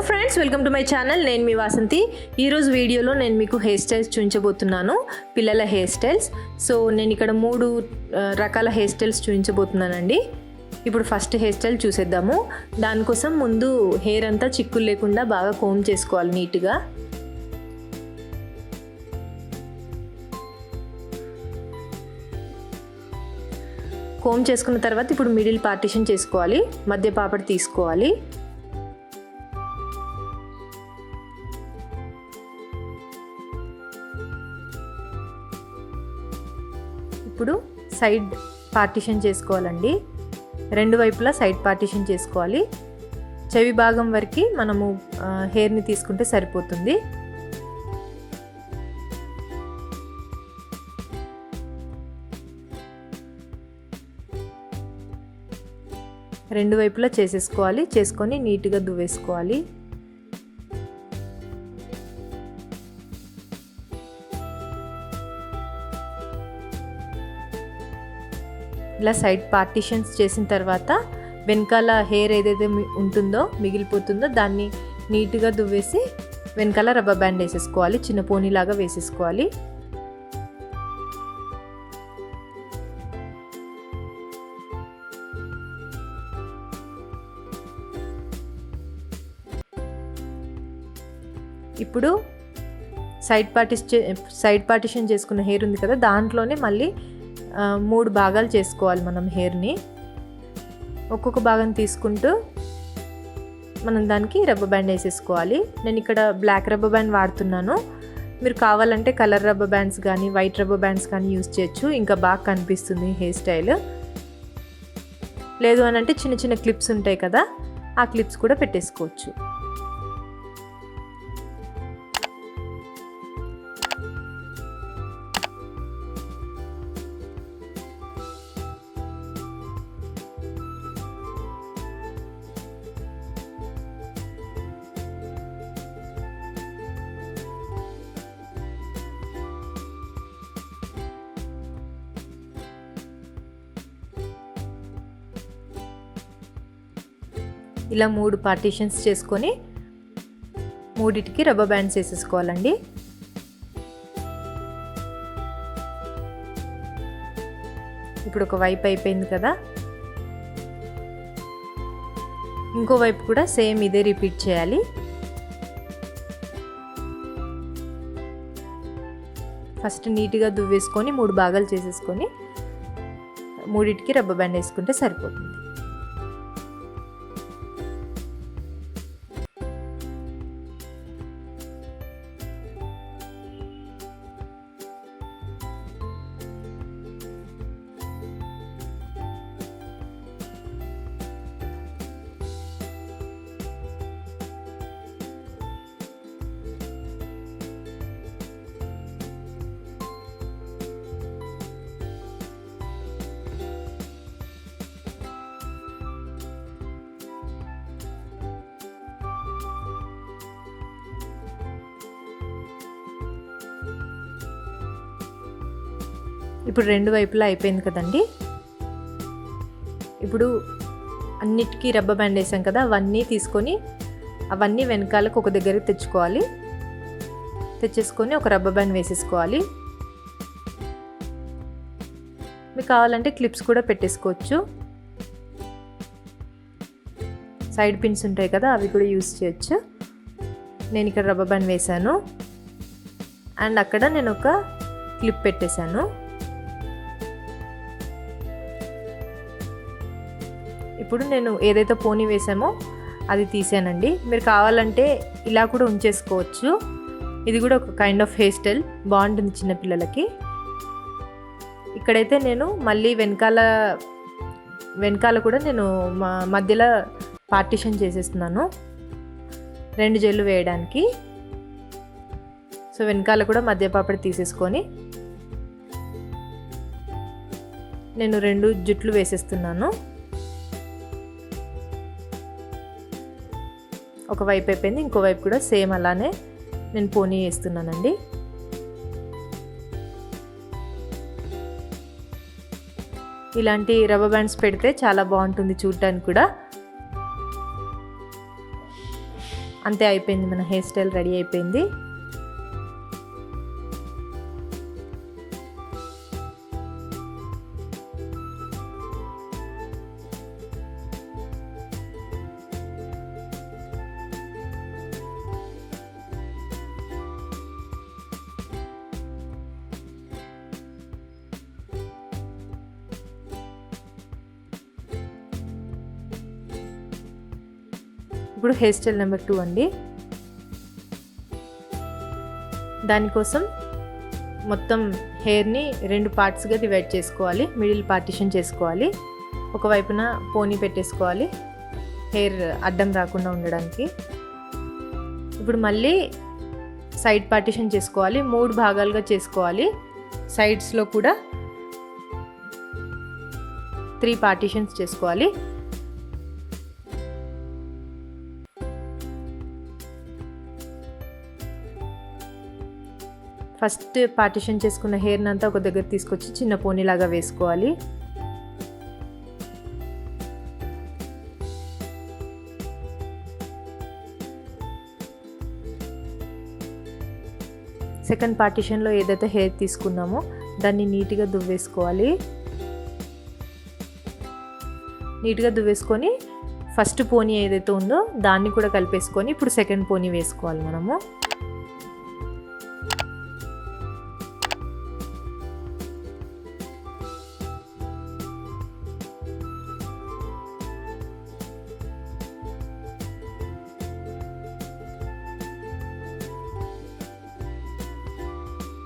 Friends, welcome to my channel. నేను మీ వాసంతి. ఈరోజు వీడియోలో నేను మీకు హెయిర్ స్టైల్స్ చూపించబోతున్నాను, పిల్లల హెయిర్ స్టైల్స్. సో నేను ఇక్కడ 3 రకాల హెయిర్ స్టైల్స్ చూపించబోతున్నానండి. ఇప్పుడు ఫస్ట్ హెయిర్ స్టైల్ చూసేద్దాము. దానికోసం ముందు హెయిర్ అంతా చిక్కులు లేకుండా బాగా కోమ్ చేసుకోవాలి నీట్గా. కోమ్ చేసుకున్న తర్వాత ఇప్పుడు మిడిల్ పార్టిషన్ చేసుకోవాలి, మధ్య పాపడి తీసుకోవాలి. ఇప్పుడు సైడ్ పార్టిషన్ చేసుకోవాలండి. రెండు వైపులా సైడ్ పార్టిషన్ చేసుకోవాలి. చెవి భాగం వరకు మనము హెయిర్ని తీసుకుంటే సరిపోతుంది. రెండు వైపులా చేసేసుకోవాలి. చేసుకొని నీట్గా దువ్వేసుకోవాలి. ఇలా సైడ్ పార్టిషన్స్ చేసిన తర్వాత వెనకాల హెయిర్ ఏదైతే ఉంటుందో మిగిలిపోతుందో దాన్ని నీట్గా దువ్వేసి వెనకాల రబ్బర్ బ్యాండ్ వేసేసుకోవాలి. చిన్న పోనీలాగా వేసేసుకోవాలి. ఇప్పుడు సైడ్ పార్టిషన్ చేసుకున్న హెయిర్ ఉంది కదా, దాంట్లోనే మళ్ళీ 3 భాగాలు చేసుకోవాలి మనం హెయిర్ని. ఒక్కొక్క భాగం తీసుకుంటూ మనం దానికి రబ్బర్ బ్యాండ్ వేసేసుకోవాలి. నేను ఇక్కడ బ్లాక్ రబ్బర్ బ్యాండ్ వాడుతున్నాను. మీరు కావాలంటే కలర్ రబ్బర్ బ్యాండ్స్ కానీ వైట్ రబ్బర్ బ్యాండ్స్ కానీ యూస్ చేయొచ్చు, ఇంకా బాగా కనిపిస్తుంది హెయిర్ స్టైల్. లేదు అని అంటే చిన్న చిన్న క్లిప్స్ ఉంటాయి కదా, ఆ క్లిప్స్ కూడా పెట్టేసుకోవచ్చు. ఇలా 3 పార్టిషన్స్ చేసుకొని మూడిటికి రబ్బర్ బ్యాండ్స్ వేసేసుకోవాలండి. ఇప్పుడు ఒక వైపు అయిపోయింది కదా, ఇంకో వైపు కూడా సేమ్ ఇదే రిపీట్ చేయాలి. ఫస్ట్ నీట్గా దువ్వేసుకొని 3 భాగాలు చేసేసుకొని మూడిటికి రబ్బర్ బ్యాండ్ వేసుకుంటే సరిపోతుంది. ఇప్పుడు రెండు వైపులా అయిపోయింది కదండి. ఇప్పుడు అన్నిటికీ రబ్బర్ బ్యాండ్ వేసాం కదా, అవన్నీ తీసుకొని అవన్నీ వెనకాలకు ఒక దగ్గరికి తెచ్చుకోవాలి. తెచ్చేసుకొని ఒక రబ్బర్ బ్యాండ్ వేసేసుకోవాలి. మీకు కావాలంటే క్లిప్స్ కూడా పెట్టేసుకోవచ్చు. సైడ్ పిన్స్ ఉంటాయి కదా, అవి కూడా యూస్ చేయొచ్చు. నేను ఇక్కడ రబ్బర్ బ్యాండ్ వేసాను అండ్ అక్కడ నేను ఒక క్లిప్ పెట్టేశాను. ఇప్పుడు నేను ఏదైతే పోనీ వేసామో అది తీసానండి. మీరు కావాలంటే ఇలా కూడా ఉంచేసుకోవచ్చు. ఇది కూడా ఒక కైండ్ ఆఫ్ హెయిర్ స్టైల్, బాగుంటుంది చిన్నపిల్లలకి. ఇక్కడైతే నేను మళ్ళీ వెనకాల కూడా నేను మధ్యలో పార్టిషన్ చేసేస్తున్నాను 2 జెల్లు వేయడానికి. సో వెనకాల కూడా మధ్య పాపడి తీసేసుకొని నేను 2 జుట్లు వేసేస్తున్నాను. ఒక వైపు అయిపోయింది, ఇంకో వైపు కూడా సేమ్ అలానే నేను పోనీ వేస్తున్నానండి. ఇలాంటి రబ్బర్ బ్యాండ్స్ పెడితే చాలా బాగుంటుంది చూడటానికి కూడా. అంతే, అయిపోయింది, మన హెయిర్ స్టైల్ రెడీ అయిపోయింది. ఇప్పుడు హెయిర్ స్టైల్ నెంబర్ 2 అండి. దానికోసం మొత్తం హెయిర్ని 2 పార్ట్స్గా డివైడ్ చేసుకోవాలి. మిడిల్ పార్టిషన్ చేసుకోవాలి. ఒకవైపున పోనీ పెట్టేసుకోవాలి హెయిర్ అడ్డం రాకుండా ఉండడానికి. ఇప్పుడు మళ్ళీ సైడ్ పార్టిషన్ చేసుకోవాలి. 3 భాగాలుగా చేసుకోవాలి. సైడ్స్లో కూడా 3 పార్టిషన్స్ చేసుకోవాలి. ఫస్ట్ పార్టిషన్ చేసుకున్న హెయిర్ని అంతా ఒక దగ్గర తీసుకొచ్చి చిన్న పోనీలాగా వేసుకోవాలి. సెకండ్ పార్టిషన్లో ఏదైతే హెయిర్ తీసుకున్నామో దాన్ని నీట్గా దువ్వేసుకోవాలి. నీట్గా దువ్వేసుకొని ఫస్ట్ పోనీ ఏదైతే ఉందో దాన్ని కూడా కలిపేసుకొని ఇప్పుడు సెకండ్ పోనీ వేసుకోవాలి మనము.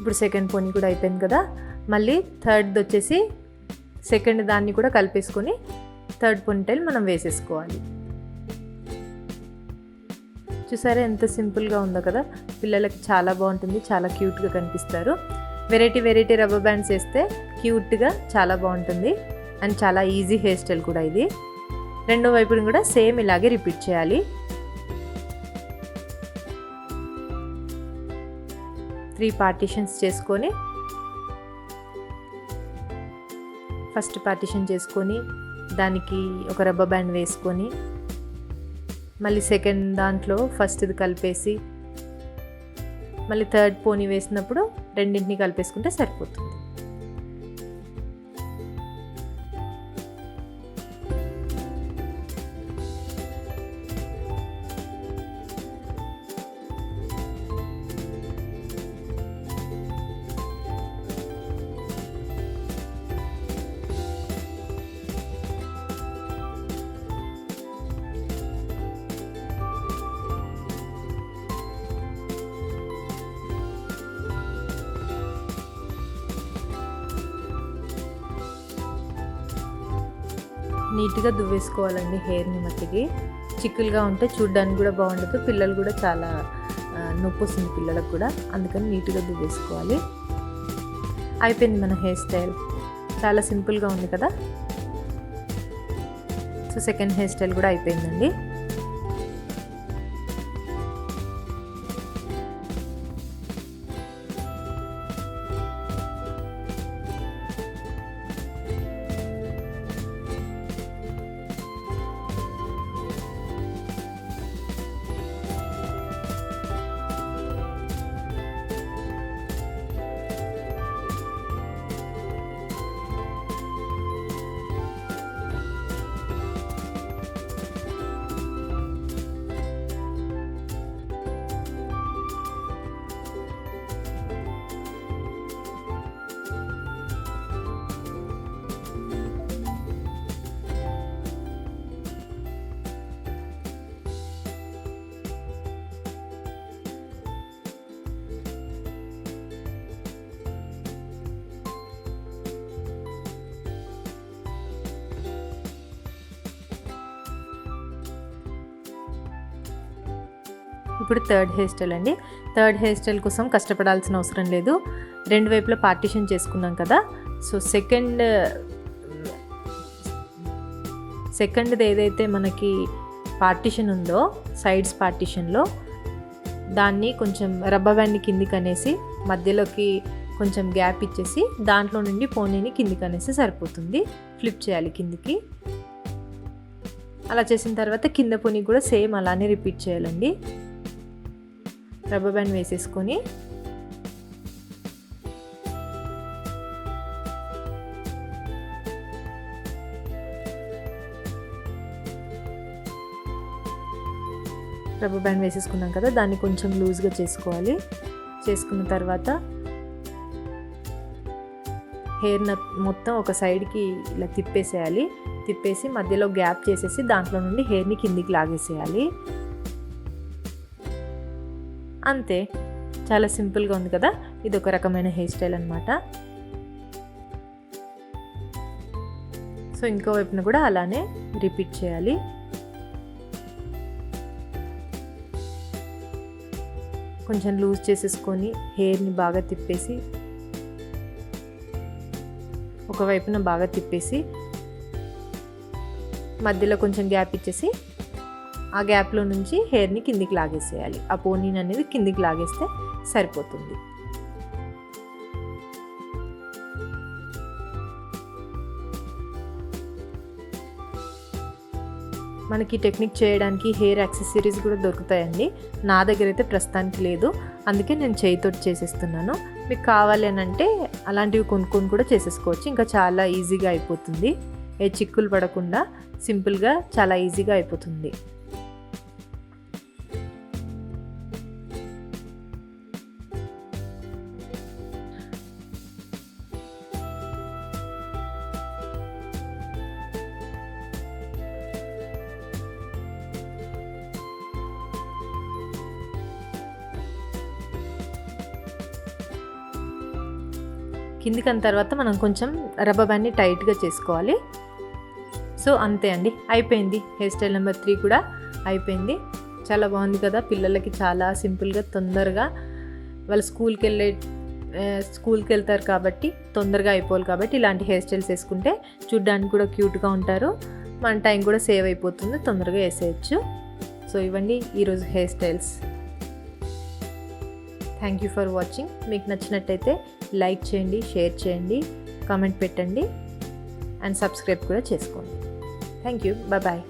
ఇప్పుడు సెకండ్ పోనీ కూడా అయిపోయింది కదా. మళ్ళీ థర్డ్ వచ్చేసి సెకండ్ దాన్ని కూడా కలిపేసుకొని థర్డ్ పోనీటైల్ మనం వేసేసుకోవాలి. చూసారా ఎంత సింపుల్గా ఉందో కదా. పిల్లలకి చాలా బాగుంటుంది, చాలా క్యూట్గా కనిపిస్తారు. వెరైటీ రబ్బర్ బ్యాండ్స్ వేస్తే క్యూట్గా చాలా బాగుంటుంది అండ్ చాలా ఈజీ హెయిర్ స్టైల్ కూడా ఇది. రెండో వైపుని కూడా సేమ్ ఇలాగే రిపీట్ చేయాలి. 3 పార్టిషన్స్ చేసుకొని ఫస్ట్ పార్టిషన్ చేసుకొని దానికి ఒక రబ్బర్ బ్యాండ్ వేసుకొని మళ్ళీ సెకండ్ దాంట్లో ఫస్ట్ది కలిపేసి మళ్ళీ థర్డ్ పోనీ వేసినప్పుడు రెండింటిని కలిపేసుకుంటే సరిపోతుంది. నీట్గా దువ్వేసుకోవాలండి హెయిర్ని. మట్టికి చిక్కులుగా ఉంటే చూడడానికి కూడా బాగుండదు, పిల్లలు కూడా చాలా నొప్పి వస్తుంది పిల్లలకు కూడా, అందుకని నీట్గా దువ్వేసుకోవాలి. అయిపోయింది మన హెయిర్ స్టైల్. చాలా సింపుల్గా ఉంది కదా. సో సెకండ్ హెయిర్ స్టైల్ కూడా అయిపోయిందండి. ఇప్పుడు థర్డ్ హెయిర్ స్టైల్ అండి. థర్డ్ హెయిర్ స్టైల్ కోసం కష్టపడాల్సిన అవసరం లేదు. రెండు వైపులా పార్టిషన్ చేసుకున్నాం కదా. సో సెకండ్ది ఏదైతే మనకి పార్టిషన్ ఉందో సైడ్స్ పార్టిషన్లో దాన్ని కొంచెం రబ్బర్ బ్యాండ్ కిందికి అనేసి మధ్యలోకి కొంచెం గ్యాప్ ఇచ్చేసి దాంట్లో నుండి పోనీని కిందికి అనేసి సరిపోతుంది. ఫ్లిప్ చేయాలి కిందికి. అలా చేసిన తర్వాత కింద పోనీ కూడా సేమ్ అలానే రిపీట్ చేయాలండి. రబ్బర్ బ్యాండ్ వేసేసుకొని రబ్బర్ బ్యాండ్ వేసేసుకున్నాం కదా, దాన్ని కొంచెం లూజ్గా చేసుకోవాలి. చేసుకున్న తర్వాత హెయిర్ మొత్తం ఒక సైడ్కి ఇలా తిప్పేసేయాలి. తిప్పేసి మధ్యలో గ్యాప్ చేసేసి దాంట్లో నుండి హెయిర్ని కిందికి లాగేసేయాలి. అంతే, చాలా సింపుల్గా ఉంది కదా. ఇది ఒక రకమైన హెయిర్ స్టైల్ అనమాట. సో ఇంకో వైపున కూడా అలానే రిపీట్ చేయాలి. కొంచెం లూజ్ చేసేసుకొని హెయిర్ని బాగా తిప్పేసి ఒకవైపున బాగా తిప్పేసి మధ్యలో కొంచెం గ్యాప్ ఇచ్చేసి ఆ గ్యాప్లో నుంచి హెయిర్ని కిందికి లాగేసేయాలి. ఆ పోనీని అనేది కిందికి లాగేస్తే సరిపోతుంది. మనకి టెక్నిక్ చేయడానికి హెయిర్ యాక్సెసరీస్ కూడా దొరుకుతాయండి. నా దగ్గర అయితే ప్రస్తుతానికి లేదు, అందుకే నేను చేయితో చేసేస్తున్నాను. మీకు కావాలి అని అంటే అలాంటివి కొనుక్కొని కూడా చేసేసుకోవచ్చు. ఇంకా చాలా ఈజీగా అయిపోతుంది. ఏ చిక్కులు పడకుండా సింపుల్గా చాలా ఈజీగా అయిపోతుంది. కిందికి అన్న తర్వాత మనం కొంచెం రబ్బర్ బ్యాండ్ని టైట్గా చేసుకోవాలి. సో అంతే అండి, అయిపోయింది. హెయిర్ స్టైల్ నెంబర్ 3 కూడా అయిపోయింది. చాలా బాగుంది కదా. పిల్లలకి చాలా సింపుల్గా తొందరగా వాళ్ళు స్కూల్కి వెళ్తారు కాబట్టి తొందరగా అయిపోవాలి కాబట్టి ఇలాంటి హెయిర్ స్టైల్స్ వేసుకుంటే చూడ్డానికి కూడా క్యూట్గా ఉంటారు. మన టైం కూడా సేవ్ అయిపోతుంది, తొందరగా వేసేయచ్చు. సో ఇవ్వండి ఈరోజు hair styles. Thank you for watching. మీకు నచ్చినట్టయితే లైక్ చేయండి, షేర్ చేయండి, కామెంట్ పెట్టండి అండ్ సబ్స్క్రైబ్ కూడా చేసుకోండి. Thank you. బాయ్.